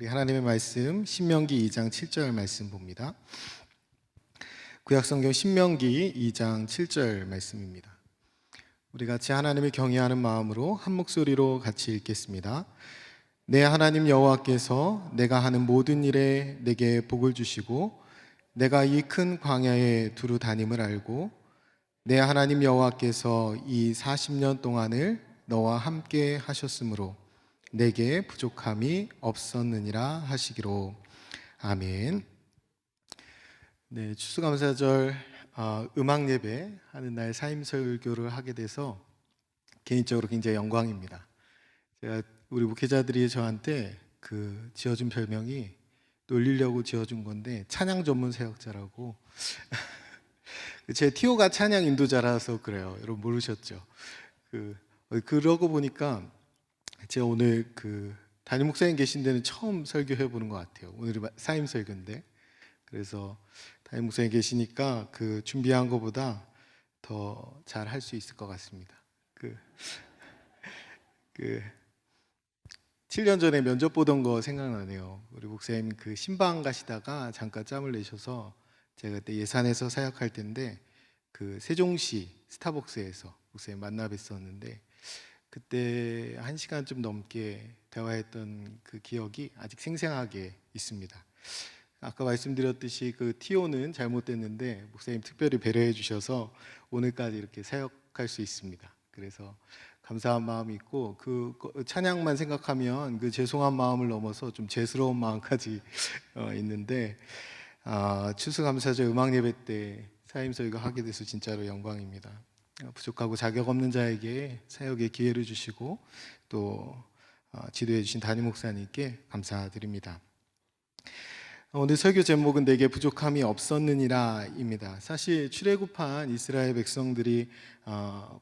우리 하나님의 말씀 신명기 2장 7절 말씀 봅니다. 구약성경 신명기 2장 7절 말씀입니다. 우리 같이 하나님을 경외하는 마음으로 한 목소리로 같이 읽겠습니다. 내 하나님 여호와께서 내가 하는 모든 일에 내게 복을 주시고 내가 이 큰 광야에 두루 다님을 알고 내 하나님 여호와께서 이 40년 동안을 너와 함께 하셨으므로 내게 부족함이 없었느니라 하시기로. 아멘. 네, 추수감사절 음악 예배 하는 날 사임설교를 하게 돼서 개인적으로 굉장히 영광입니다. 제가 우리 목회자들이 저한테 지어준 별명이 놀리려고 지어준 건데 찬양 전문 사역자라고. 제 티오가 찬양 인도자라서 그래요. 여러분 모르셨죠? 그러고 보니까 제가 오늘 담임 목사님 계신 데는 처음 설교해 보는 것 같아요. 오늘이 사임 설교인데, 그래서 담임 목사님 계시니까 준비한 것보다 더 잘 할 수 있을 것 같습니다. 7년 전에 면접 보던 거 생각나네요. 우리 목사님 신방 가시다가 잠깐 짬을 내셔서 제가 그때 예산에서 사역할 때인데 세종시 스타벅스에서 목사님 만나 뵀었는데 그때 1시간 좀 넘게 대화했던 기억이 아직 생생하게 있습니다. 아까 말씀드렸듯이 TO는 잘못됐는데 목사님 특별히 배려해 주셔서 오늘까지 이렇게 사역할 수 있습니다. 그래서 감사한 마음이 있고 찬양만 생각하면 죄송한 마음을 넘어서 좀 죄스러운 마음까지 있는데 추수감사절 음악 예배 때 사임설교 하게 돼서 진짜로 영광입니다. 부족하고 자격 없는 자에게 사역의 기회를 주시고 또 지도해 주신 담임 목사님께 감사드립니다. 오늘 설교 제목은 내게 부족함이 없었느니라 입니다. 사실 출애굽한 이스라엘 백성들이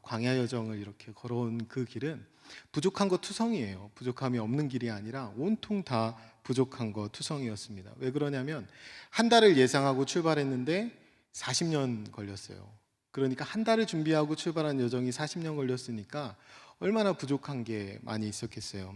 광야 여정을 이렇게 걸어온 그 길은 부족한 것 투성이에요. 부족함이 없는 길이 아니라 온통 다 부족한 것 투성이었습니다. 왜 그러냐면 한 달을 예상하고 출발했는데 40년 걸렸어요. 그러니까 한 달을 준비하고 출발한 여정이 40년 걸렸으니까 얼마나 부족한 게 많이 있었겠어요.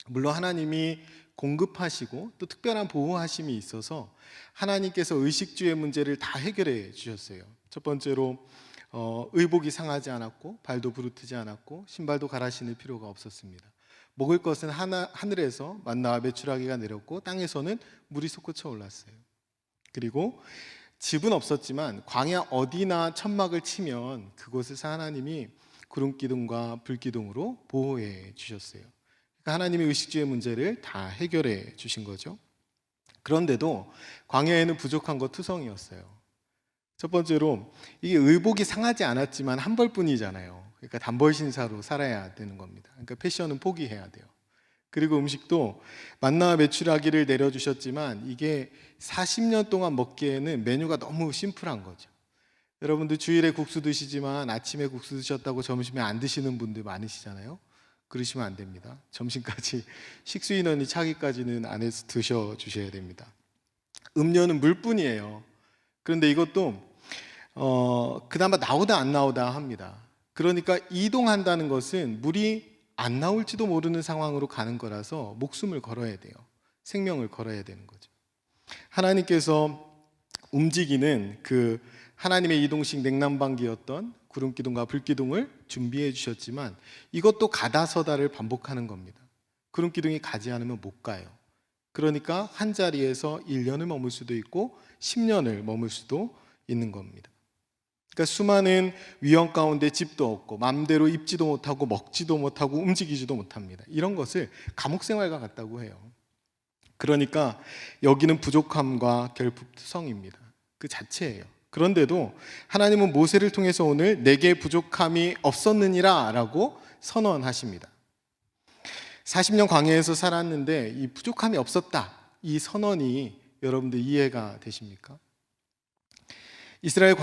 물론 하나님이 공급하시고 또 특별한 보호하심이 있어서 하나님께서 의식주의 문제를 다 해결해 주셨어요. 첫 번째로 의복이 상하지 않았고 발도 부르트지 않았고 신발도 갈아 신을 필요가 없었습니다. 먹을 것은 하늘에서 만나와 메추라기가 내렸고 땅에서는 물이 솟구쳐 올랐어요. 그리고 집은 없었지만 광야 어디나 천막을 치면 그곳에서 하나님이 구름기둥과 불기둥으로 보호해 주셨어요. 그러니까 하나님의 의식주의 문제를 다 해결해 주신 거죠. 그런데도 광야에는 부족한 것 투성이었어요. 첫 번째로 이게 의복이 상하지 않았지만 한 벌뿐이잖아요. 그러니까 단벌 신사로 살아야 되는 겁니다. 그러니까 패션은 포기해야 돼요. 그리고 음식도 만나와 메추라기를 내려주셨지만 이게 40년 동안 먹기에는 메뉴가 너무 심플한 거죠. 여러분들 주일에 국수 드시지만 아침에 국수 드셨다고 점심에 안 드시는 분들 많으시잖아요. 그러시면 안 됩니다. 점심까지 식수 인원이 차기까지는 안에서 드셔주셔야 됩니다. 음료는 물뿐이에요. 그런데 이것도 그나마 나오다 안 나오다 합니다. 그러니까 이동한다는 것은 물이 안 나올지도 모르는 상황으로 가는 거라서 목숨을 걸어야 돼요. 생명을 걸어야 되는 거죠. 하나님께서 움직이는 하나님의 이동식 냉난방기였던 구름기둥과 불기둥을 준비해 주셨지만 이것도 가다 서다를 반복하는 겁니다. 구름기둥이 가지 않으면 못 가요. 그러니까 한 자리에서 1년을 머물 수도 있고 10년을 머물 수도 있는 겁니다. 그러니까 수많은 위험 가운데 집도 없고 마음대로 입지도 못하고 먹지도 못하고 움직이지도 못합니다. 이런 것을 감옥생활과 같다고 해요. 그러니까 여기는 부족함과 결핍투성입니다. 그 자체예요. 그런데도 하나님은 모세를 통해서 오늘 내게 부족함이 없었느니라 라고 선언하십니다. 40년 광야에서 살았는데 이 부족함이 없었다, 이 선언이 여러분들 이해가 되십니까? 이스라엘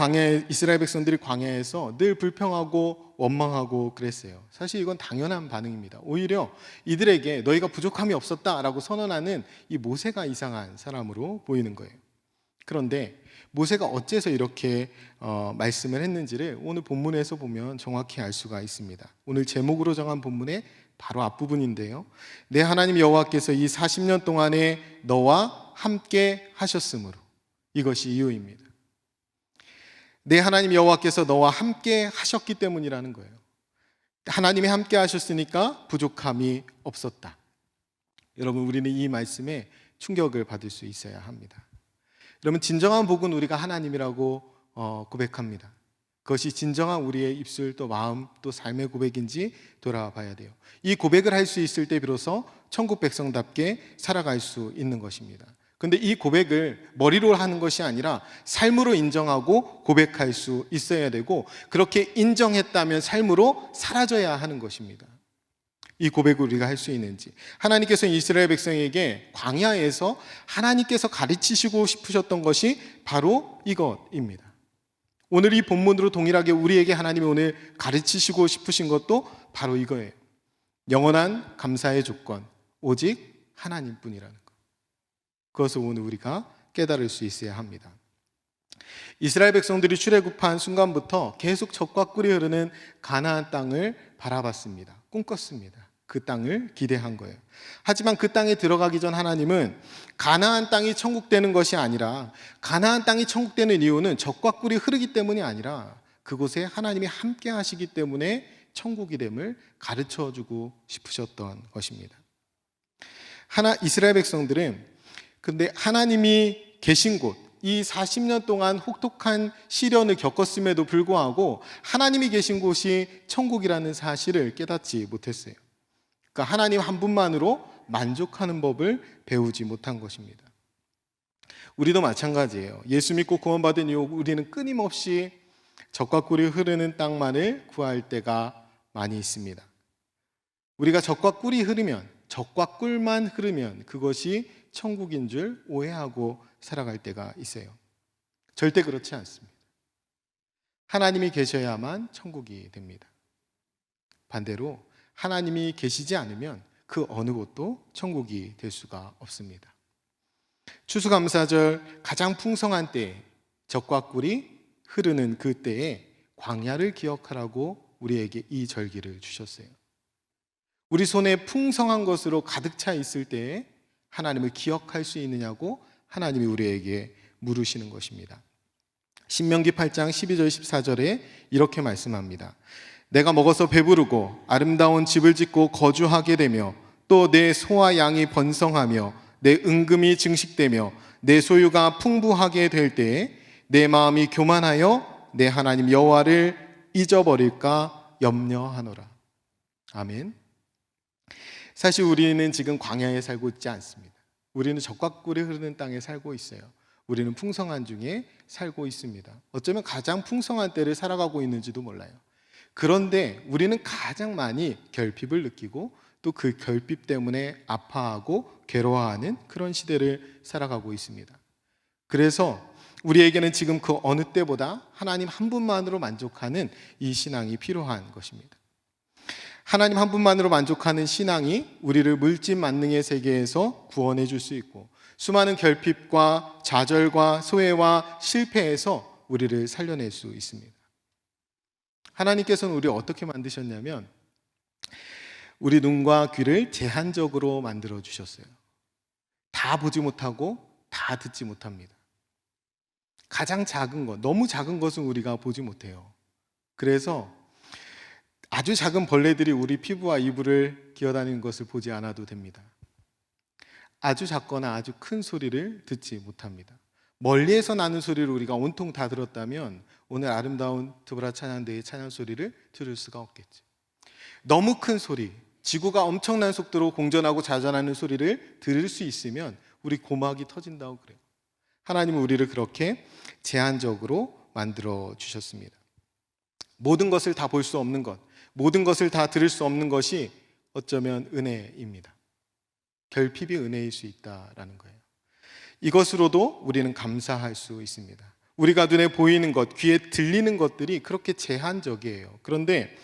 백성들이 광야에서 늘 불평하고 원망하고 그랬어요. 사실 이건 당연한 반응입니다. 오히려 이들에게 너희가 부족함이 없었다라고 선언하는 이 모세가 이상한 사람으로 보이는 거예요. 그런데 모세가 어째서 이렇게 말씀을 했는지를 오늘 본문에서 보면 정확히 알 수가 있습니다. 오늘 제목으로 정한 본문의 바로 앞부분인데요. 내 하나님 여호와께서 이 40년 동안에 너와 함께 하셨으므로, 이것이 이유입니다. 내 하나님 여호와께서 너와 함께 하셨기 때문이라는 거예요. 하나님이 함께 하셨으니까 부족함이 없었다. 여러분, 우리는 이 말씀에 충격을 받을 수 있어야 합니다. 여러분, 진정한 복은 우리가 하나님이라고 고백합니다. 그것이 진정한 우리의 입술 또 마음 또 삶의 고백인지 돌아봐야 돼요. 이 고백을 할 수 있을 때 비로소 천국 백성답게 살아갈 수 있는 것입니다. 그런데 이 고백을 머리로 하는 것이 아니라 삶으로 인정하고 고백할 수 있어야 되고, 그렇게 인정했다면 삶으로 사라져야 하는 것입니다. 이 고백을 우리가 할 수 있는지, 하나님께서 이스라엘 백성에게 광야에서 하나님께서 가르치시고 싶으셨던 것이 바로 이것입니다. 오늘 이 본문으로 동일하게 우리에게 하나님이 오늘 가르치시고 싶으신 것도 바로 이거예요. 영원한 감사의 조건, 오직 하나님뿐이라는 것. 그것을 오늘 우리가 깨달을 수 있어야 합니다. 이스라엘 백성들이 출애굽한 순간부터 계속 적과 꿀이 흐르는 가나안 땅을 바라봤습니다. 꿈꿨습니다. 그 땅을 기대한 거예요. 하지만 그 땅에 들어가기 전 하나님은 가나안 땅이 천국되는 것이 아니라, 가나안 땅이 천국되는 이유는 적과 꿀이 흐르기 때문이 아니라 그곳에 하나님이 함께 하시기 때문에 천국이 됨을 가르쳐주고 싶으셨던 것입니다. 이스라엘 백성들은 근데 하나님이 계신 곳, 이 40년 동안 혹독한 시련을 겪었음에도 불구하고 하나님이 계신 곳이 천국이라는 사실을 깨닫지 못했어요. 그러니까 하나님 한 분만으로 만족하는 법을 배우지 못한 것입니다. 우리도 마찬가지예요. 예수 믿고 구원받은 이후 우리는 끊임없이 적과 꿀이 흐르는 땅만을 구할 때가 많이 있습니다. 우리가 적과 꿀이 흐르면, 적과 꿀만 흐르면 그것이 천국인 줄 오해하고 살아갈 때가 있어요. 절대 그렇지 않습니다. 하나님이 계셔야만 천국이 됩니다. 반대로 하나님이 계시지 않으면 그 어느 곳도 천국이 될 수가 없습니다. 추수감사절 가장 풍성한 때에, 적과 꿀이 흐르는 그 때에 광야를 기억하라고 우리에게 이 절기를 주셨어요. 우리 손에 풍성한 것으로 가득 차 있을 때에 하나님을 기억할 수 있느냐고 하나님이 우리에게 물으시는 것입니다. 신명기 8장 12절 14절에 이렇게 말씀합니다. 내가 먹어서 배부르고 아름다운 집을 짓고 거주하게 되며 또 내 소와 양이 번성하며 내 은금이 증식되며 내 소유가 풍부하게 될 때에 내 마음이 교만하여 내 하나님 여호와를 잊어버릴까 염려하노라. 아멘. 사실 우리는 지금 광야에 살고 있지 않습니다. 우리는 적과 꿀이 흐르는 땅에 살고 있어요. 우리는 풍성한 중에 살고 있습니다. 어쩌면 가장 풍성한 때를 살아가고 있는지도 몰라요. 그런데 우리는 가장 많이 결핍을 느끼고 또 그 결핍 때문에 아파하고 괴로워하는 그런 시대를 살아가고 있습니다. 그래서 우리에게는 지금 그 어느 때보다 하나님 한 분만으로 만족하는 이 신앙이 필요한 것입니다. 하나님 한 분만으로 만족하는 신앙이 우리를 물질 만능의 세계에서 구원해 줄 수 있고, 수많은 결핍과 좌절과 소외와 실패에서 우리를 살려낼 수 있습니다. 하나님께서는 우리를 어떻게 만드셨냐면 우리 눈과 귀를 제한적으로 만들어 주셨어요. 다 보지 못하고 다 듣지 못합니다. 가장 작은 것, 너무 작은 것은 우리가 보지 못해요. 그래서 아주 작은 벌레들이 우리 피부와 이불을 기어다니는 것을 보지 않아도 됩니다. 아주 작거나 아주 큰 소리를 듣지 못합니다. 멀리에서 나는 소리를 우리가 온통 다 들었다면 오늘 아름다운 드보라 찬양대의 찬양 소리를 들을 수가 없겠죠. 너무 큰 소리, 지구가 엄청난 속도로 공전하고 자전하는 소리를 들을 수 있으면 우리 고막이 터진다고 그래요. 하나님은 우리를 그렇게 제한적으로 만들어 주셨습니다. 모든 것을 다 볼 수 없는 것, 모든 것을 다 들을 수 없는 것이 어쩌면 은혜입니다. 결핍이 은혜일 수 있다라는 거예요. 이것으로도 우리는 감사할 수 있습니다. 우리가 눈에 보이는 것, 귀에 들리는 것들이 그렇게 제한적이에요. 그런데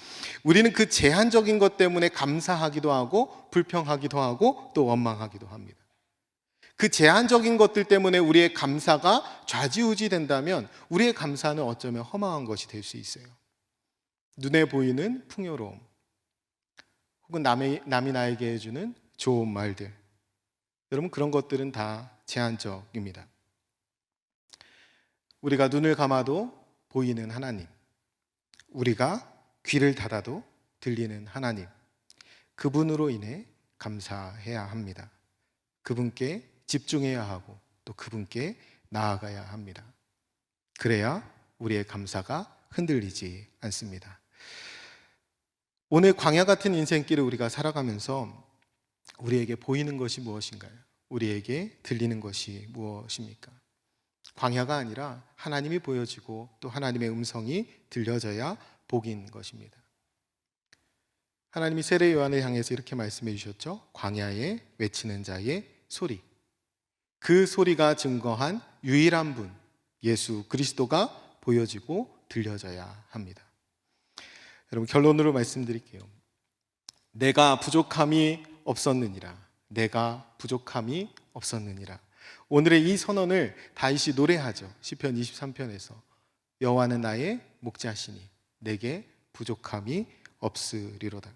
우리는 그 제한적인 것 때문에 감사하기도 하고 불평하기도 하고 또 원망하기도 합니다. 그 제한적인 것들 때문에 우리의 감사가 좌지우지 된다면 우리의 감사는 어쩌면 허망한 것이 될 수 있어요. 눈에 보이는 풍요로움, 혹은 남이 나에게 해주는 좋은 말들, 여러분 그런 것들은 다 제한적입니다. 우리가 눈을 감아도 보이는 하나님, 우리가 귀를 닫아도 들리는 하나님, 그분으로 인해 감사해야 합니다. 그분께 집중해야 하고 또 그분께 나아가야 합니다. 그래야 우리의 감사가 흔들리지 않습니다. 오늘 광야 같은 인생길을 우리가 살아가면서 우리에게 보이는 것이 무엇인가요? 우리에게 들리는 것이 무엇입니까? 광야가 아니라 하나님이 보여지고 또 하나님의 음성이 들려져야 복인 것입니다. 하나님이 세례 요한을 향해서 이렇게 말씀해 주셨죠. 광야에 외치는 자의 소리, 그 소리가 증거한 유일한 분 예수 그리스도가 보여지고 들려져야 합니다. 여러분 결론으로 말씀드릴게요. 내가 부족함이 없었느니라. 내가 부족함이 없었느니라. 오늘의 이 선언을 다윗이 노래하죠. 시편 23편에서 여호와는 나의 목자시니 내게 부족함이 없으리로다.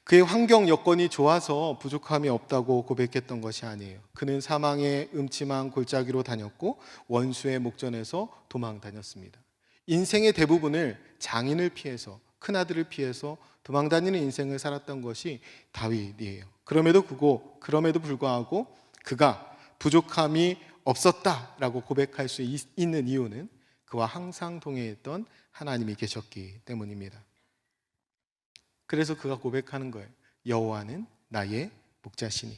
그의 환경 여건이 좋아서 부족함이 없다고 고백했던 것이 아니에요. 그는 사망의 음침한 골짜기로 다녔고 원수의 목전에서 도망 다녔습니다. 인생의 대부분을 장인을 피해서, 큰아들을 피해서 도망 다니는 인생을 살았던 것이 다윗이에요. 그럼에도 불구하고 그가 부족함이 없었다라고 고백할 수 있는 이유는 그와 항상 동행했던 하나님이 계셨기 때문입니다. 그래서 그가 고백하는 거예요. 여호와는 나의 목자시니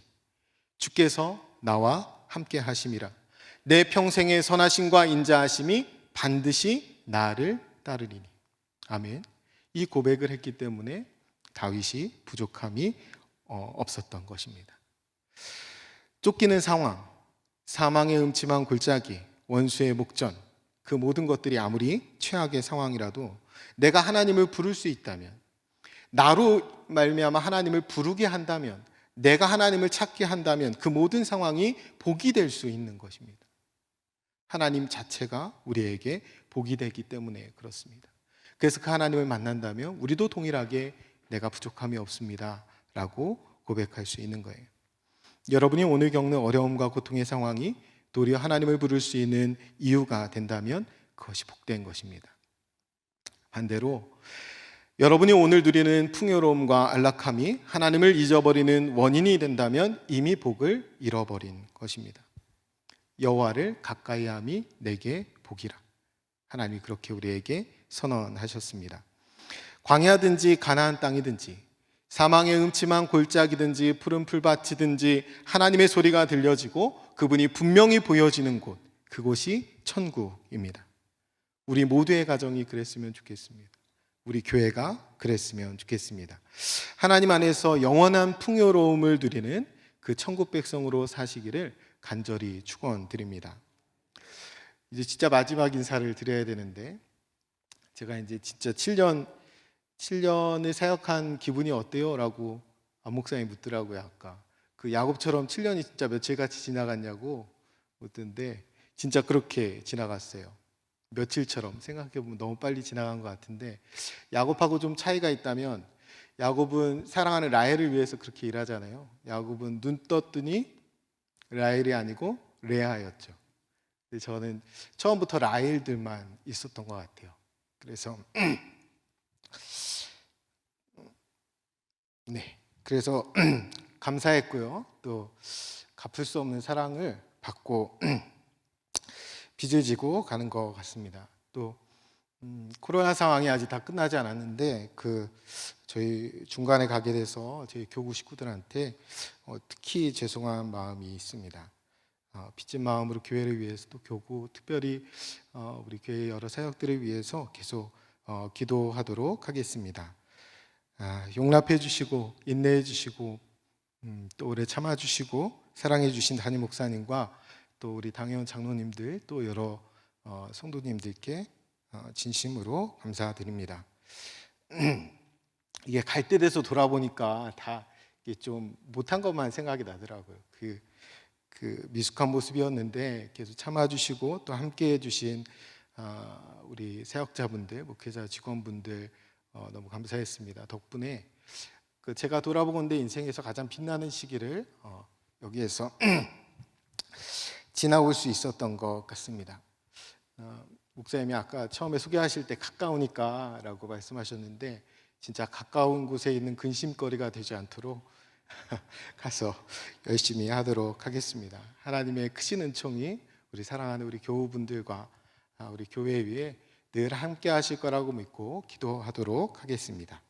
주께서 나와 함께 하심이라. 내 평생의 선하심과 인자하심이 반드시 나를 따르리니. 아멘. 이 고백을 했기 때문에 다윗이 부족함이 없었던 것입니다. 쫓기는 상황, 사망의 음침한 골짜기, 원수의 목전, 그 모든 것들이 아무리 최악의 상황이라도 내가 하나님을 부를 수 있다면, 나로 말미암아 하나님을 부르게 한다면, 내가 하나님을 찾게 한다면 그 모든 상황이 복이 될 수 있는 것입니다. 하나님 자체가 우리에게 복이 되기 때문에 그렇습니다. 그래서 그 하나님을 만난다면 우리도 동일하게 내가 부족함이 없습니다 라고 고백할 수 있는 거예요. 여러분이 오늘 겪는 어려움과 고통의 상황이 도리어 하나님을 부를 수 있는 이유가 된다면 그것이 복된 것입니다. 반대로 여러분이 오늘 누리는 풍요로움과 안락함이 하나님을 잊어버리는 원인이 된다면 이미 복을 잃어버린 것입니다. 여호와를 가까이함이 내게 복이라. 하나님이 그렇게 우리에게 선언하셨습니다. 광야든지 가나안 땅이든지 사망의 음침한 골짜기든지 푸른 풀밭이든지 하나님의 소리가 들려지고 그분이 분명히 보여지는 곳, 그곳이 천국입니다. 우리 모두의 가정이 그랬으면 좋겠습니다. 우리 교회가 그랬으면 좋겠습니다. 하나님 안에서 영원한 풍요로움을 누리는 그 천국 백성으로 사시기를 간절히 축원드립니다. 이제 진짜 마지막 인사를 드려야 되는데, 제가 이제 진짜 7년을 사역한 기분이 어때요? 라고 안 목사님이 묻더라고요. 아까 그 야곱처럼 7년이 진짜 며칠같이 지나갔냐고 묻던데 진짜 그렇게 지나갔어요. 며칠처럼 생각해보면 너무 빨리 지나간 것 같은데, 야곱하고 좀 차이가 있다면 야곱은 사랑하는 라헬을 위해서 그렇게 일하잖아요. 야곱은 눈 떴더니 라헬이 아니고 레아였죠. 근데 저는 처음부터 라헬들만 있었던 것 같아요. 그래서 그래서 감사했고요. 또 갚을 수 없는 사랑을 받고 빚을 지고 가는 것 같습니다. 또 코로나 상황이 아직 다 끝나지 않았는데 저희 중간에 가게 돼서 저희 교구 식구들한테 특히 죄송한 마음이 있습니다. 빚진 마음으로 교회를 위해서 또 교구 특별히 우리 교회 여러 사역들을 위해서 계속 기도하도록 하겠습니다. 용납해 주시고 인내해 주시고 또 오래 참아 주시고 사랑해 주신 담임 목사님과 또 우리 당회원 장로님들 또 여러 성도님들께 진심으로 감사드립니다. 이게 갈 때 돼서 돌아보니까 다 이게 좀 못한 것만 생각이 나더라고요. 그 미숙한 모습이었는데 계속 참아주시고 또 함께해 주신 우리 사역자분들, 목회자 직원분들 너무 감사했습니다. 덕분에 그 제가 돌아보건대 인생에서 가장 빛나는 시기를 여기에서 지나올 수 있었던 것 같습니다. 목사님이 아까 처음에 소개하실 때 가까우니까라고 말씀하셨는데 진짜 가까운 곳에 있는 근심거리가 되지 않도록 가서 열심히 하도록 하겠습니다. 하나님의 크신 은총이 우리 사랑하는 우리 교우분들과 우리 교회 위에 늘 함께 하실 거라고 믿고 기도하도록 하겠습니다.